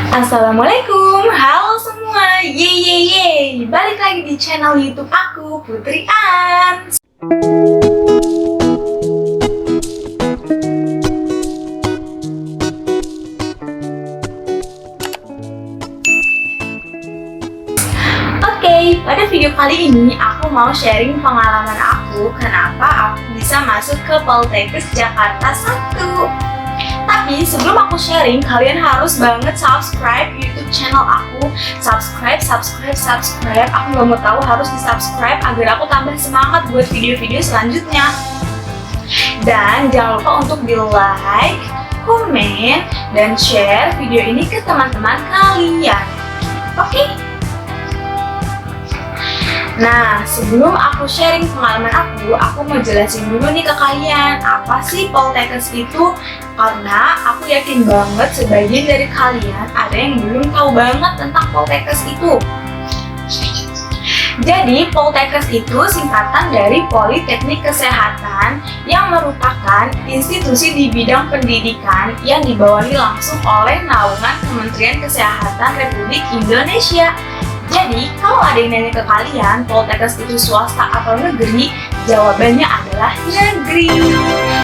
Assalamualaikum, halo semua, yeay, balik lagi di channel YouTube aku, Putri Ans. Oke, pada video kali ini aku mau sharing pengalaman aku kenapa aku bisa masuk ke Poltekkes Jakarta 1. Tapi sebelum aku sharing, kalian harus banget subscribe YouTube channel aku. Subscribe. Aku nggak mau tahu, harus di subscribe agar aku tambah semangat buat video-video selanjutnya. Dan jangan lupa untuk di like, komen, dan share video ini ke teman-teman kalian. Oke? Nah, sebelum aku sharing pengalaman aku mau jelasin dulu nih ke kalian apa sih Poltekkes itu, karena aku yakin banget sebagian dari kalian ada yang belum tahu banget tentang Poltekkes itu. Jadi, Poltekkes itu singkatan dari Politeknik Kesehatan yang merupakan institusi di bidang pendidikan yang dibawahi langsung oleh naungan Kementerian Kesehatan Republik Indonesia. Jadi, kalau ada yang nanya ke kalian, Poltekkes itu swasta atau negeri? Jawabannya adalah negeri.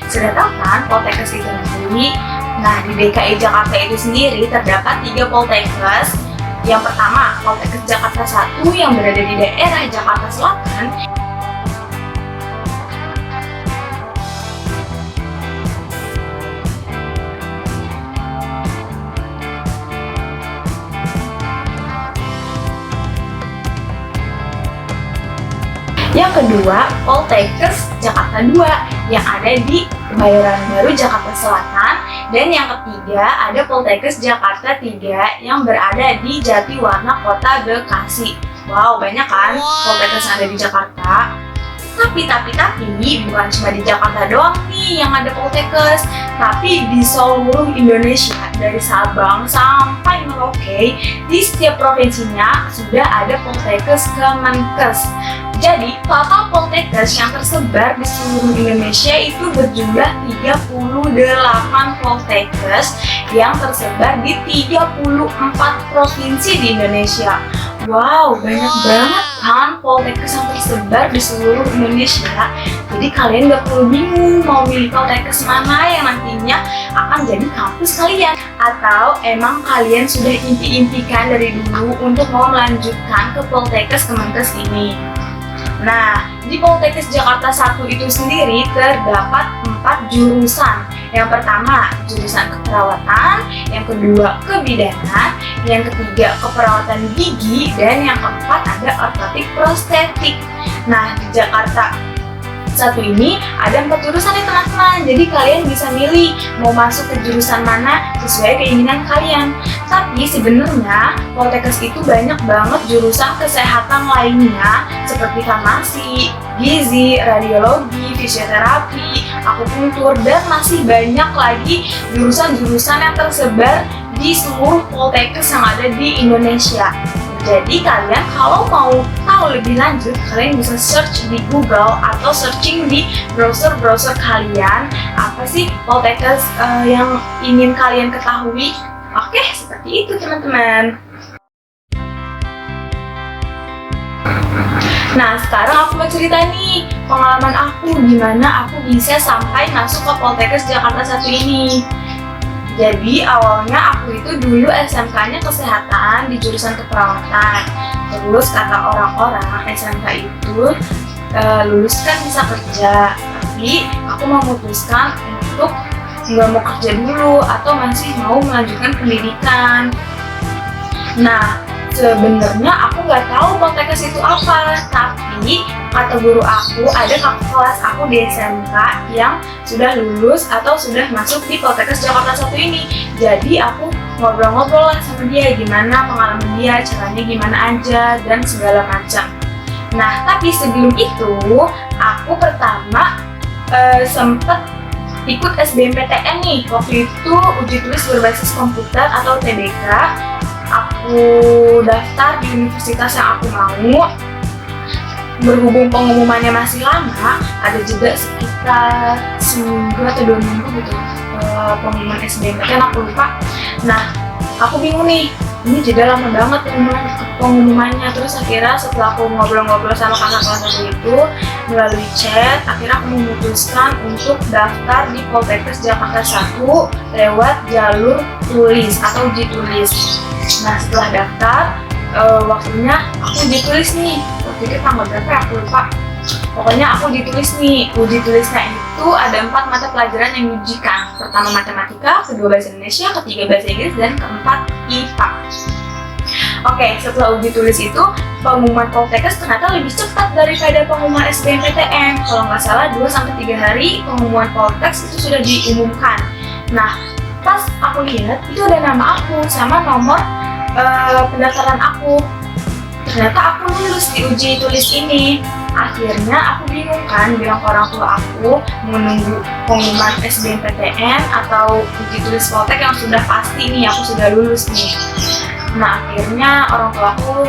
Sudah tahu kan Poltekkes itu negeri? Nah, di DKI Jakarta itu sendiri terdapat 3 Poltekkes. Yang pertama, Poltekkes Jakarta 1 yang berada di daerah Jakarta Selatan. Yang kedua, Poltekkes Jakarta 2 yang ada di Kebayoran Baru, Jakarta Selatan. Dan yang ketiga, ada Poltekkes Jakarta 3 yang berada di Jatiwarna, Kota Bekasi. Wow, banyak kan Poltekkes yang ada di Jakarta. Tapi bukan cuma di Jakarta doang nih yang ada Poltekkes, tapi di seluruh Indonesia dari Sabang sampai Merauke, di setiap provinsinya sudah ada Poltekkes Kemenkes. Jadi, total Poltekkes yang tersebar di seluruh Indonesia itu berjumlah 38 Poltekkes yang tersebar di 34 provinsi di Indonesia. Wow, banyak banget kan Poltekkes yang tersebar di seluruh Indonesia. Jadi kalian gak perlu bingung mau milih Poltekkes mana yang nantinya akan jadi kampus kalian. Atau emang kalian sudah impi-impikan dari dulu untuk mau melanjutkan ke Poltekkes Kemenkes ini. Nah, di Poltekkes Jakarta 1 itu sendiri terdapat 4 jurusan. Yang pertama, jurusan keperawatan, yang kedua, kebidanan, yang ketiga, keperawatan gigi, dan yang keempat ada ortotik prostetik. Nah, di Jakarta 1 ini ada 4 jurusan nih teman-teman, jadi kalian bisa milih mau masuk ke jurusan mana sesuai keinginan kalian. Tapi sebenarnya Poltekkes itu banyak banget jurusan kesehatan lainnya seperti farmasi, gizi, radiologi, fisioterapi, akupuntur, dan masih banyak lagi jurusan-jurusan yang tersebar di seluruh Poltekkes yang ada di Indonesia. Jadi kalian kalau mau tahu lebih lanjut, kalian bisa search di Google atau searching di browser-browser kalian apa sih Poltekkes yang ingin kalian ketahui. Oke, seperti itu teman-teman. Nah, sekarang aku mau cerita nih pengalaman aku gimana aku bisa sampai masuk ke Poltekkes Jakarta 1 ini. Jadi awalnya aku itu dulu SMK-nya kesehatan di jurusan keperawatan. Terus kata orang-orang SMK itu lulus kan bisa kerja. Tapi aku memutuskan untuk nggak mau kerja dulu atau masih mau melanjutkan pendidikan. Nah, sebenarnya aku nggak tahu Poltekkes itu apa, tapi kata guru aku, ada kakak kelas aku di SMK yang sudah lulus atau sudah masuk di Poltekkes Jakarta 1 ini. Jadi aku ngobrol-ngobrol lah sama dia, gimana pengalaman dia, caranya gimana aja, dan segala macam. Nah, tapi sebelum itu, aku pertama sempet ikut SBMPTN nih. Waktu itu uji tulis berbasis komputer atau UTBK. Aku daftar di universitas yang aku mau. Berhubung pengumumannya masih lama, ada jeda sekitar seminggu atau 2 minggu gitu pengumuman SBMPTN, aku lupa. Nah, aku bingung nih, ini jeda lama banget pengumumannya. Terus akhirnya setelah aku ngobrol-ngobrol sama kakak kelas aku itu melalui chat, akhirnya aku memutuskan untuk daftar di Poltekkes Jakarta 1 lewat jalur tulis atau uji tulis. Nah setelah daftar, waktunya aku uji tulis nih. Waktu itu tanggal berapa ya, aku lupa. Pokoknya aku ditulis nih, uji tulisnya itu ada 4 mata pelajaran yang diujikan. Pertama matematika, kedua bahasa Indonesia, ketiga bahasa Inggris, dan keempat IPA. Oke, setelah uji tulis itu, pengumuman Poltekkes ternyata lebih cepat daripada pengumuman SBMPTN. Kalau nggak salah 2-3 hari pengumuman Poltekkes itu sudah diumumkan. Nah, pas aku lihat itu ada nama aku sama nomor pendaftaran aku. Ternyata aku lulus di uji tulis ini. Akhirnya aku bingung kan bilang ke orang tua aku mau nunggu pengumuman SBMPTN atau uji tulis Poltek yang sudah pasti nih aku sudah lulus nih. Nah akhirnya orang tua aku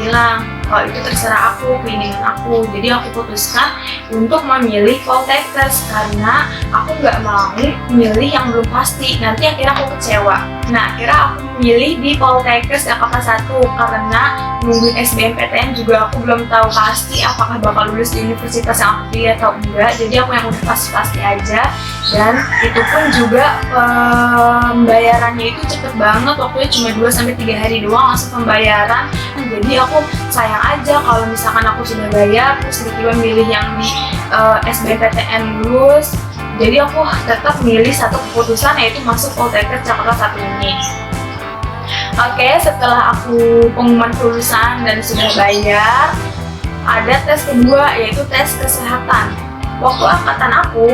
bilang kalau itu terserah aku, keinginan aku. Jadi aku putuskan untuk memilih Poltekkes karena aku nggak mau milih yang belum pasti, nanti akhirnya aku kecewa. Nah akhirnya aku memilih di Poltekkes Jakarta 1 karena nungguin SBMPTN juga aku belum tahu pasti apakah bakal lulus di universitas yang aku pilih atau enggak. Jadi aku yang udah pasti-pasti aja, dan itu pun juga pembayarannya itu cepet banget, waktunya cuma 2-3 hari doang langsung pembayaran. Jadi aku sayang aja kalau misalkan aku sudah bayar terus tiba-tiba milih yang di SBMPTN lulus. Jadi aku tetap milih satu keputusan, yaitu masuk Poltekkes Jakarta 1 ini. Oke, setelah aku pengumuman kelulusan dan sudah bayar, ada tes kedua yaitu tes kesehatan. Waktu aku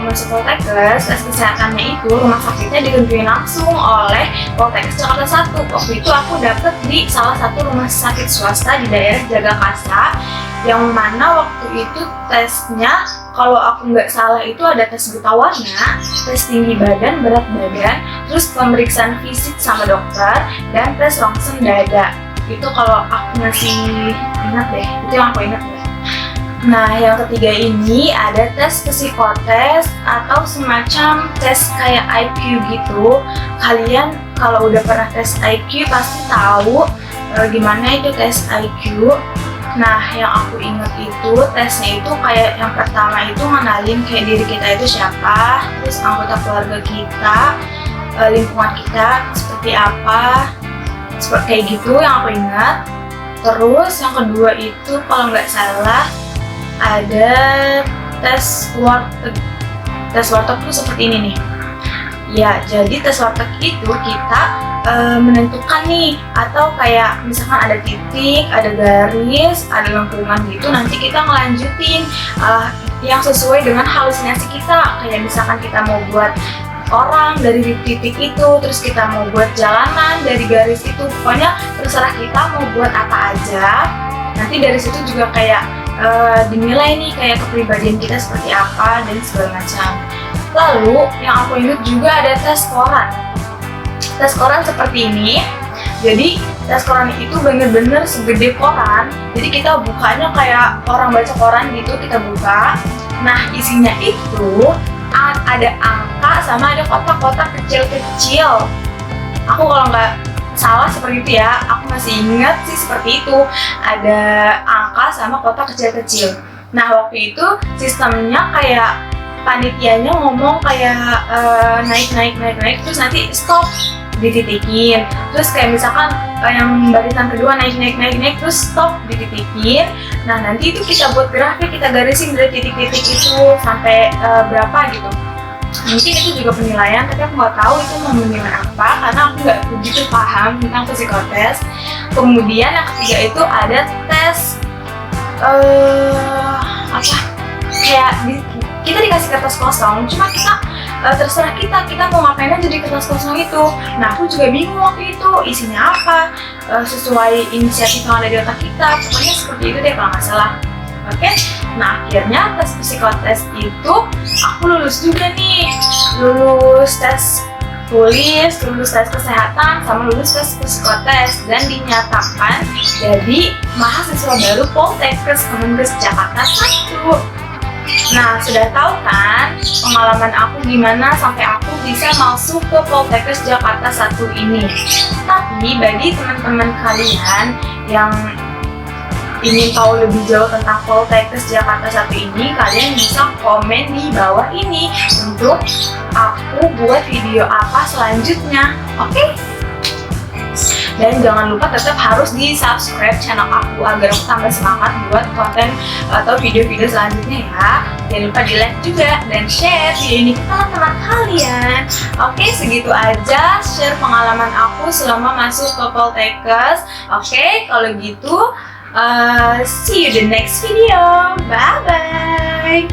masuk Poltekkes, tes kesehatannya itu rumah sakitnya ditentuin langsung oleh Poltekkes Jakarta 1. Waktu itu aku dapet di salah satu rumah sakit swasta di daerah Jagakarsa, yang mana waktu itu tesnya, kalau aku nggak salah itu ada tes buta warna, tes tinggi badan, berat badan, terus pemeriksaan fisik sama dokter, dan tes rongsen dada. Itu kalau aku masih ingat deh, itu yang aku ingat deh. Nah, yang ketiga ini ada tes psikotes atau semacam tes kayak IQ gitu. Kalian kalau udah pernah tes IQ pasti tahu gimana itu tes IQ. Nah, yang aku ingat itu tesnya itu kayak yang pertama itu ngenalin kayak diri kita itu siapa, terus anggota keluarga kita, lingkungan kita seperti apa, seperti kayak gitu yang aku ingat. Terus yang kedua itu kalau nggak salah ada tes warteg. Tes warteg itu seperti ini nih. Ya, jadi tes warteg itu kita menentukan nih, atau kayak misalkan ada titik, ada garis, ada lengkungan gitu, nanti kita ngelanjutin yang sesuai dengan halusinasi kita. Kayak misalkan kita mau buat orang dari titik itu, terus kita mau buat jalanan dari garis itu, pokoknya terserah kita mau buat apa aja. Nanti dari situ juga kayak dinilai nih kayak kepribadian kita seperti apa dan segala macam. Lalu yang aku ingat juga ada tes koran. Tes koran seperti ini. Jadi tes koran itu bener-bener segede koran. Jadi kita bukanya kayak orang baca koran gitu, kita buka. Nah isinya itu ada angka sama ada kotak-kotak kecil-kecil. Aku kalau nggak salah seperti itu ya, aku masih ingat sih seperti itu. Ada angka sama kotak kecil-kecil. Nah waktu itu sistemnya kayak panitianya ngomong kayak naik terus nanti stop dititikin, terus kayak misalkan yang barisan kedua naik terus stop dititikin. Nah nanti itu kita buat grafik, kita garisin dari titik-titik itu sampai berapa gitu. Mungkin itu juga penilaian, tapi aku nggak tahu itu mau menilai apa karena aku nggak begitu paham tentang psikotes. Kemudian yang ketiga itu ada tes kita dikasih kertas kosong, cuma kita terserah kita mau ngapain aja di kertas kosong itu. Nah aku juga bingung waktu itu isinya apa, sesuai inisiatif yang ada di otak kita, pokoknya seperti itu deh kalau nggak salah. Oke, nah akhirnya tes psikotes itu aku lulus juga nih, lulus tes tulis, lulus tes kesehatan, sama lulus tes psikotes, dan dinyatakan jadi mahasiswa baru Poltekkes Kemenkes Jakarta 1. Nah, sudah tahu kan pengalaman aku gimana sampai aku bisa masuk ke Poltekkes Jakarta 1 ini. Tapi bagi teman-teman kalian yang ingin tahu lebih jauh tentang Poltekkes Jakarta 1 ini, kalian bisa komen di bawah ini untuk aku buat video apa selanjutnya. Oke? Dan jangan lupa tetap harus di subscribe channel aku agar aku tambah semangat buat konten atau video-video selanjutnya ya. Jangan lupa di like juga dan share video ini ke teman-teman kalian. Oke, segitu aja share pengalaman aku selama masuk ke Poltekkes. Oke, kalau gitu see you the next video. Bye bye.